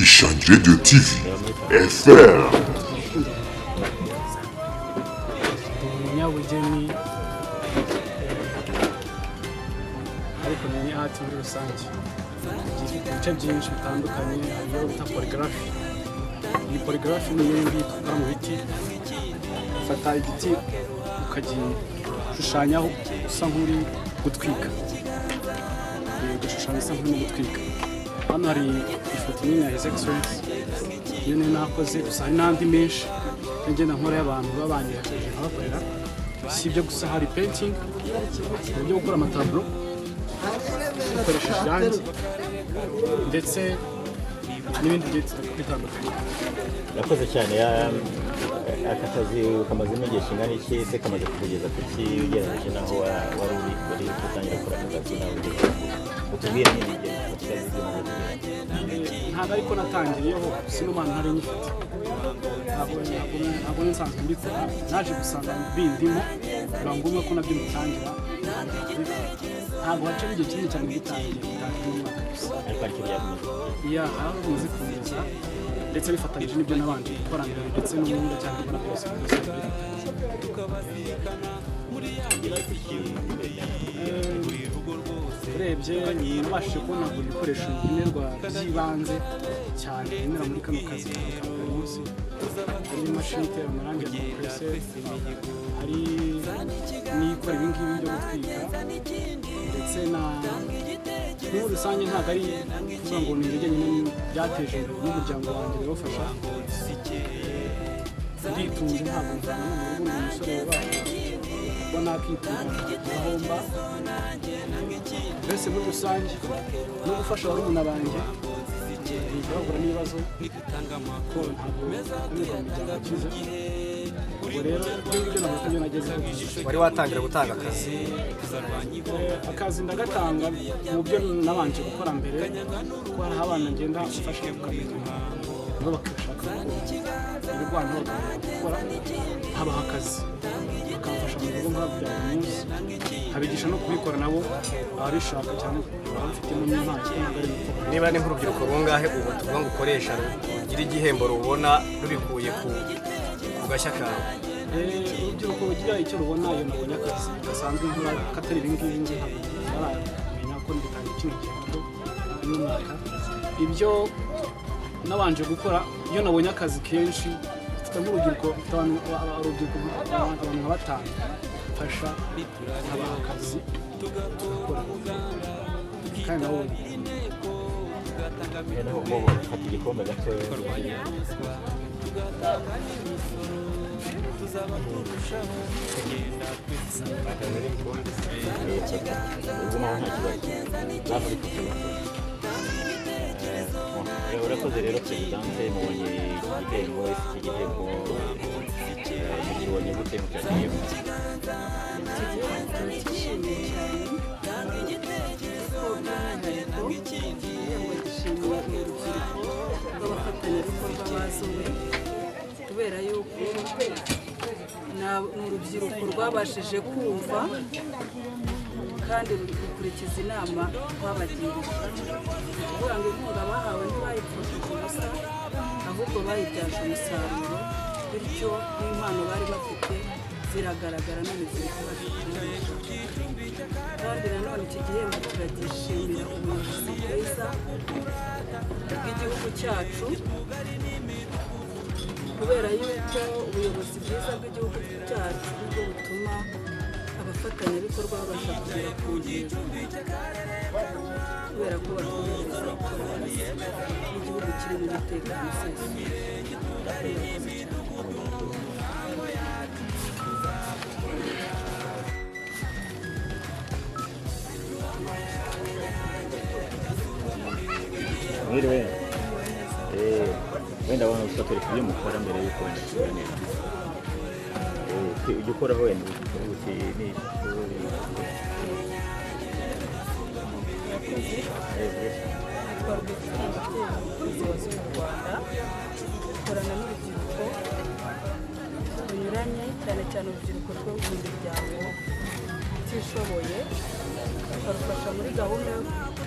Ishangi Radio TV FR. Umunyabugeni ariko ni art muri rusange ibice byinshi bitandukanye hariyo bita polygraphy. Iyi polygraphy ni ibintu dukora mu biti, ufata igiti ukagishushanyaho usa nk'uri gutwika, gushushanya usa nk'uri gutwika. Hano hari ifoto nini ya His Excellency iyo ni nakoze, gusa hari n'andi menshi ngenda nkora y'abantu babangirije abakorera. Si ibyo gusa, hari painting, uburyo gukora amataburo ukoresheje irangi ndetse n'ibindi byinshi bitandukanye. Yakoze cyane. Aka kazi kamazemo igihe kingana iki se kamaze kugeza ku ki ugereranyije naho wari uri gutangira gukora akazi nawe utubwire n'ibigeni ntabwo ariko natangiriyeho sinumana ntari nyifite, ntabwo nsanzwe mbikora, naje gusanga bindimo biba ngombwa ko nabyo bitangira. Ntabwo hacamo igihe kinini cyane gitangiye n'umwaka gusa, bimaze kumeza ndetse bifatanyije n'ibyo nabanje gukora mbere ndetse n'ubundi cyangwa mbona byose urebye nabashije kubona ibikoresho nkenerwa by'ibanze cyane nkenera muri kano kazi ka buri munsi. Hari imashini itera amarangi ya kompreseri, hari n'ikora ibi ngibi byo gutwika, ndetse muri rusange ntabwo ari kuvuga ngo ni ibijyanye byateje imbere n'umuryango wanjye biwufasha. Nditunze, ntabwo mvana no mu rugo, ndi umusore wabasha kuba nakitunga agahomba. Mbese muri rusange no gufasha barumuna banjye bahura n'ibibazo ko ntabwo kunyurwa mu miryango cyiza. Ubwo rero ibyo ntabwo ibyo nagezeho. Wari watangira gutanga akazi? Akazi ndagatanga mu byo nabanje gukora mbere, kuko hari abana ngenda mfasha kukamenya nabo bakashaka ibirwanya gukora, habaha akazi bakamfasha mu rugo nk'abo bya buri munsi, abigisha no kubikora nabo ababishaka cyane abafitemo n'impano. Niba ni nk'urubyiruko rungahe ubu tuvuga ngo ukoresha ugira igihembo rubona rubikuye ku gashya kawe? Urubyiruko rugira icyo rubona iyo nabonye akazi gasanzwe nkora katari ibi ngibi ntabwo baramenya ko nditangira kino gihembo n'umwaka. Ibyo nabanje gukora iyo nabonye akazi kenshi, mfite nk'urubyiruko, abantu nka batanu mfasha abaha akazi tugakora kandi nabo fata igikombe gatoya. Urakoze rero Perezidanse, mubonye igihembo, iki gihembo mukibonye gute mucyakiriye? Turishimiye cyane ko by'umwihariko igihembo gishimiye urubyiruko rw'abafatanyabikorwa bazowe, kubera yuko ni urubyiruko rwabashije kumva kandi rukurikiza inama twabagiriye. Kuvuga ngo inkunga bahawe ntibayipfusheje ubusa, ahubwo bayibyaje umusaruro, bityo n'impano bari bafite ziragaragara none ziri kubasha. Kandi nanone iki gihembo turagishimira ubuyobozi bwiza bw'igihugu cyacu, kubera yuko ubuyobozi bwiza bw'igihugu cyacu nibwo butuma abafatanyabikorwa babasha kugera ku ntego, kubera ko batwohereza gukora akazi n'igihugu kirimo umutekano usesuye. Mwiriwe. Wenda abantu usatore kubyo mukora mbere yuko wenda kuganira. Ujya ukoraho wenda uti ni dukorana n'urubyiruko runyuranye, cyane cyane urubyiruko rwo mu miryango itishoboye, tukarufasha muri gahunda yo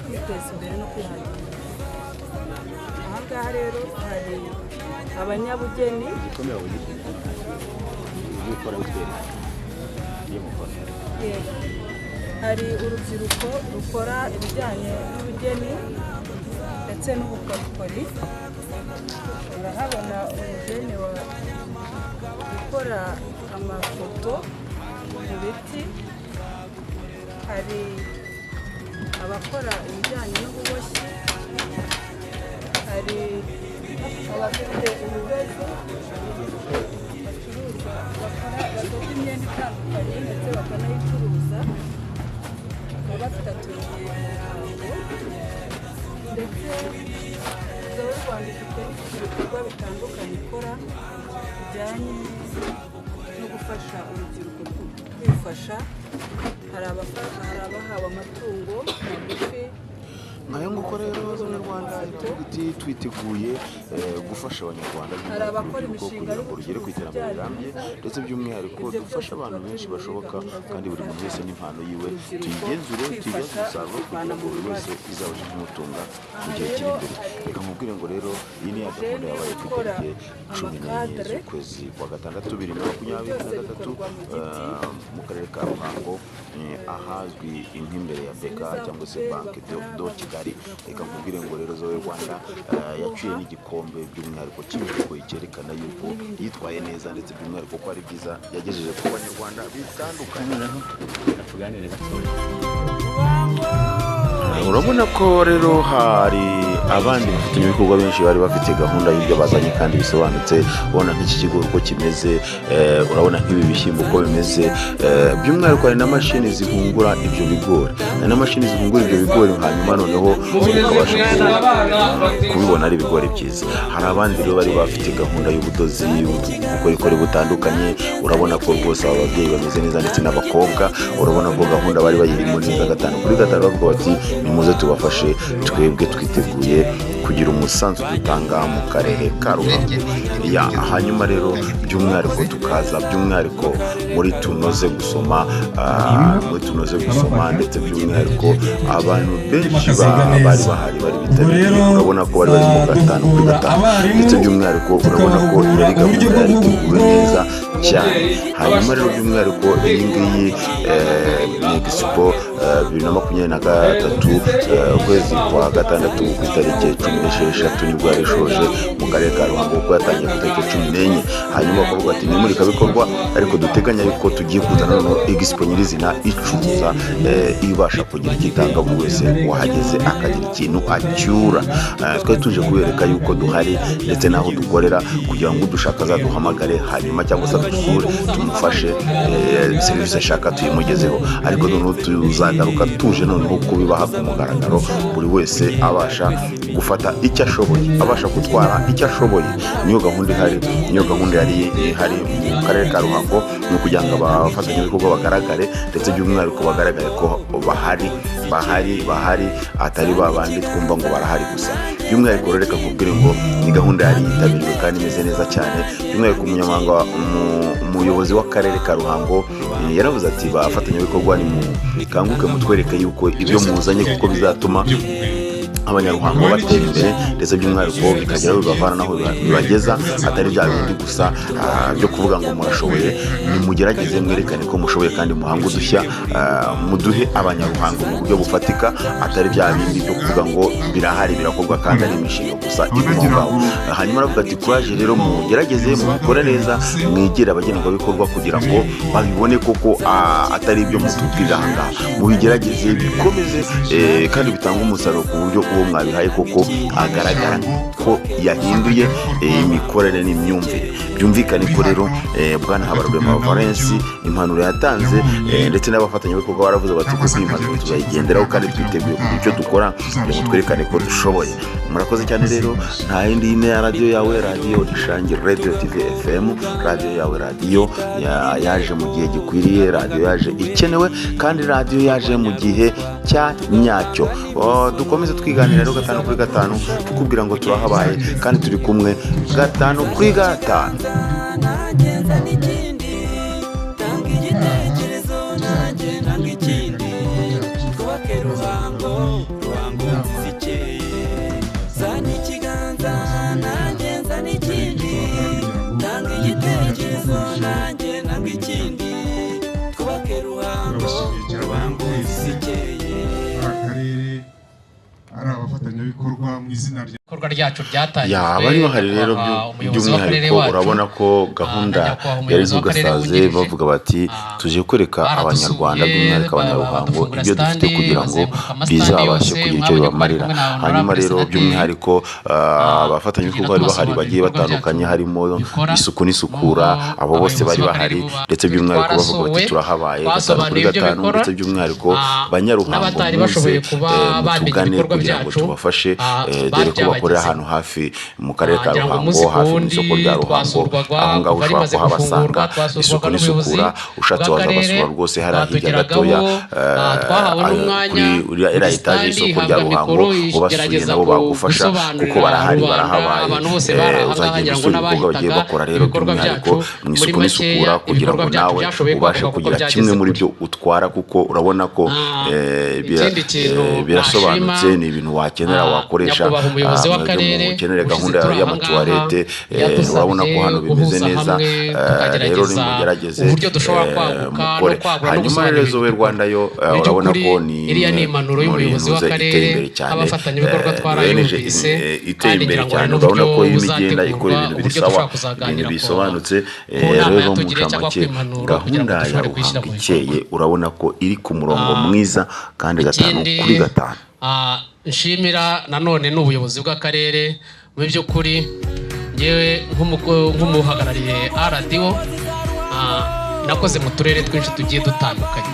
kwiteza imbere no kwihangira. ngaha rero hari abanyabugeni gikomeye ubugeni bikora bitwereka iyo mukora yego hari urubyiruko rukora ibijyanye n'ubugeni ndetse n'ubukorikori urahabona umugeni wa gukora amafoto mu biti hari abakora ibijyanye n'ububoshyi hari abafite ubudozi bacuruza badoda imyenda itandukanye ndetse bakanayicuruza bakaba bafite atelier ndetse Zoe Rwanda ifite ibikorwa bitandukanye ikora bijyanye no gufasha urubyiruko kwifasha hari abahawe amatungo magufi nkayo nguko rero abanyarwanda iti twiteguye gufasha abanyarwanda hari abakora imishinga kugira ngo rugere ku iterambere rirambye ndetse by'umwihariko dufasha abantu benshi bashoboka kandi buri muntu wese n'impano yiwe tuyigenzure tuyibyaze umusaruro kugira ngo buri wese izabashe kumutunga mu gihe kiri imbere reka nkubwire ngo rero iyi ni ya gahunda yabaye ku itariki 14 z'ukwezi kwa gatandatu 2023 mu karere ka Ruhango ahazwi nk'imbere ya Beka cyangwa se banki do Kigali reka nkubwire ngo rero Zoe Rwanda yaciye n'igikombe by'umwihariko cy'imihigo cyerekana yuko yitwaye neza ndetse by'umwihariko ko ari byiza yagejeje ku banyarwanda bitandukanye tuganire gatoya urabona ko rero hari abandi bafatanyabikorwa benshi bari bafite gahunda y'ibyo bazanye kandi bisobanutse ubona nk'iki kigo uko kimeze urabona nk'ibi bishyimbo uko bimeze by'umwihariko hari n'amashini zihungura ibyo bigori hanyuma noneho ukabasha kubibona ari ibigori byiza hari abandi rero bari bafite gahunda y'ubudozi ubukorikori butandukanye urabona ko rwose aba babyeyi bameze neza ndetse n'abakobwa urabona ko gahunda bari bayirimo neza 5 kuri 5 bavuga bati nimuze tubafashe twebwe twiteguye kugira umusanzu dutanga mu karere ka Ruhango hanyuma rero by'umwihariko tukaza by'umwihariko muri tunoze gusoma ndetse by'umwihariko abantu benshi bari bahari bari bitabiriye urabona ko bari mu 5 kuri 5 ndetse by'umwihariko urabona ko yari gahunda yari iteguwe neza cyane hanyuma rero by'umwihariko iyi ngiyi ni Expo 2023 ukwezi kwa gatandatu ku itariki 16 nibwo yarishoje mu karere ka Ruhango kuko yatangiye ku itariki 14 hanyuma bakavuga ati nimurikabikorwa ariko duteganya yuko tugiye kuzana no Expo nyirizina icuruza ibasha kugira igitanga buri wese wahageze akagira ikintu acyura twari tuje kubereka yuko duhari ndetse naho dukorera kugira ngo dushaka zaduhamagare hanyuma cyangwa se dusure tumufashe serivisi ashaka tuyimugezeho ariko noneho tuzagaruka tuje noneho kubibaha ku mugaragaro buri wese abasha gufata icyo ashoboye abasha gutwara icyo ashoboye niyo gahunda yari ihari mu karere ka Ruhango no kugira ngo abafatanyabikorwa bagaragare ndetse by'umwihariko bagaragare ko bahari atari babandi twumva ngo barahari gusa by'umwihariko reka nkubwire ngo ni gahunda yari yitabiriwe kandi imeze neza cyane by'umwihariko umunyamabanga umuyobozi w'akarere ka Ruhango yaravuze ati bafatanyabikorwa ni mukanguke mutwereke yuko ibyo muzanye kuko bizatuma abanyaruhango batera imbere ndetse by'umwihariko bikagira bibavana naho bibageza atari bya bindi gusa byo kuvuga ngo murashoboye nimugerageze mwerekane ko mushoboye kandi muhanga udushya muduhe abanyaruhango mu buryo bufatika atari bya bindi byo kuvuga ngo birahari birakorwa kandi ari imishinga gusa igombaho hanyuma aravuga ati kuraje rero mugerageze mukore neza mwegere abagenerwabikorwa kugira ngo babibone koko atari ibyo mutubwira aha ngaha mubigerageze bikomeze kandi bitanga umusaruro ku buryo uwo mwabihaye koko agaragara ko yahinduye imikorere n'imyumvire byumvikane ko rero bwana Habarurema Valence impanuro yatanze ndetse n'abafatanyabikorwa baravuze bati ko impanuro tuzayigenderaho kandi twiteguye kugira icyo dukora ngo twerekane ko dushoboye murakoze cyane rero nta yindi ya radio yawe radio Ishangi Radio TV FM radio yawe radio yaje mu gihe gikwiriye radio yaje ikenewe kandi radio yaje mu gihe cya nyacyo dukomeze twiganira rero 5 kuri 5 tukubwira ngo turahabaye kandi turi kumwe 5 kuri 5 Ruhango zikeye zana ikiganza bikorwa mu izina rya ikorwa ryacu ryatangijwe bari bahari rero by'umwihariko urabona ko gahunda yari zugasaze bavuga bati tuje kwereka abanyarwanda by'umwihariko abanyaruhango ibyo dufite kugira ngo bizabashe kugira icyo bibamarira. Hanyuma rero by'umwihariko abafatanyabikorwa bari bahari bagiye batandukanye harimo isuku n'isukura, abo bose bari bahari ndetse by'umwihariko bavuga bati turahabaye 5/5 ndetse by'umwihariko banyaruhango muze tugane kugira ngo tubafashe dore ko bakorera ahantu hafi mu karere ka Ruhango hafi n'isoko rya Ruhango, aho ngaho ushobora kuhabasanga isuku n'isukura ushatse waza basura rwose hari hirya gatoya kuri uriya etaje y'isoko rya Ruhango ubasuye nabo bagufasha kuko barahari barahabaye, uzagenda usura ibikorwa bagiye bakora rero by'umwihariko mu isuku n'isukura kugira ngo nawe ubashe kugira kimwe muri byo utwara kuko urabona ko birasobanutse, ni ibintu wakenera wakoresha ukenera gahunda y'amatuwarete, urabona ko hano bimeze neza, rero nimugerageze mukore. Hanyuma rezo we Rwanda yo urabona ko ni impanuro y'umuyobozi w'akarere abafatanyabikorwa twarayumvise iteye imbere cyane, urabona ko imigenda ikora ibintu biri sawa, ibintu bisobanutse. Rero mu ncamake gahunda ya Ruhango ikeye urabona ko iri ku murongo mwiza kandi 5/5. Nshimira nanone n'ubuyobozi bw'akarere mu by'ukuri ngewe nk'umuhagarariye RDO nakoze mu turere twinshi tugiye dutandukanye,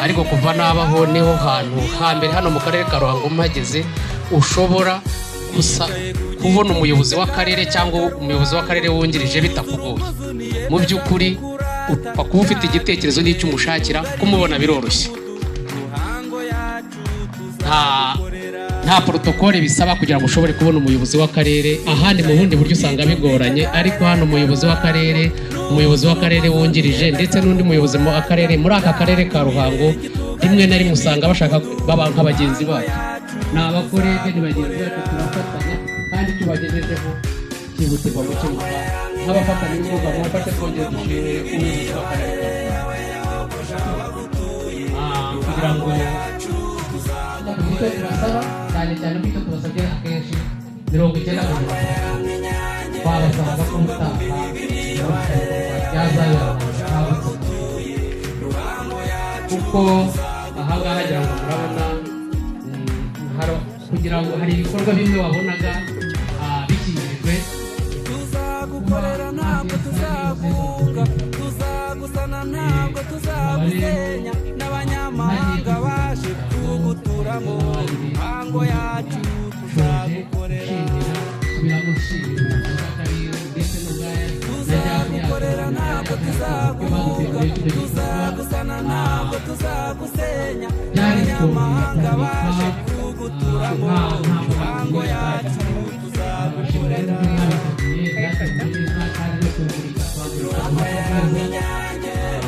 ariko kuva nabaho niho hantu hambere hano mu karere ka Ruhango mpageze ushobora gusa kubona umuyobozi w'akarere cyangwa umuyobozi w'akarere wungirije bitakugoye. Mu by'ukuri kuba ufite igitekerezo n'icyo umushakira kumubona biroroshye, nta protokole bisaba kugira ngo ushobore kubona umuyobozi w'akarere. Ahandi mu bundi buryo usanga bigoranye, ariko hano umuyobozi w'akarere wungirije ndetse n'undi muyobozi mu akarere muri aka karere ka Ruhango rimwe na rimwe usanga bashaka baba nk'abagenzi bacu, ni abakorege ni bagenzi bacu, turafatanya kandi tubagejejeho cyihutirwa gukemuka nk'abafatanyabikorwa mufashe twongere dushimire umuyobozi w'akarere kugira ngo turasaba cyane cyane ko icyo tubasabye akenshi 90% twabasaba ko mutaha kuko ahangaha hagira ngo murabona kugira ngo hari ibikorwa bimwe wabonaga bikirijwe tuzagukorera ntabwo tuzavuga tuzagusana ntabwo tuzagusenya n'abanyamahanga baje kuguturamo Ruhango yacu tuzagukorera tuzagukorera ntabwo tuzavuga tuzagusana ntabwo tuzagusenya n'abanyamahanga baje kuguturamo Ruhango yacu tuzagukorera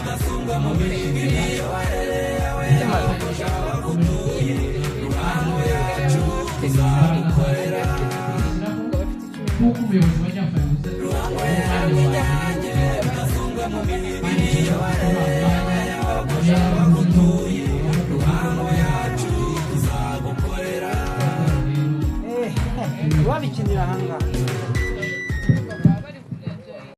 udasumba mu mirimo warereye abayakoresha bagutuye Ruhango yacu tuzagukorera Ruhango y'inyange udasumba mu mirimo warereye abayakoresha bagutuye Ruhango yacu tuzagukorera wabikinira ahangaha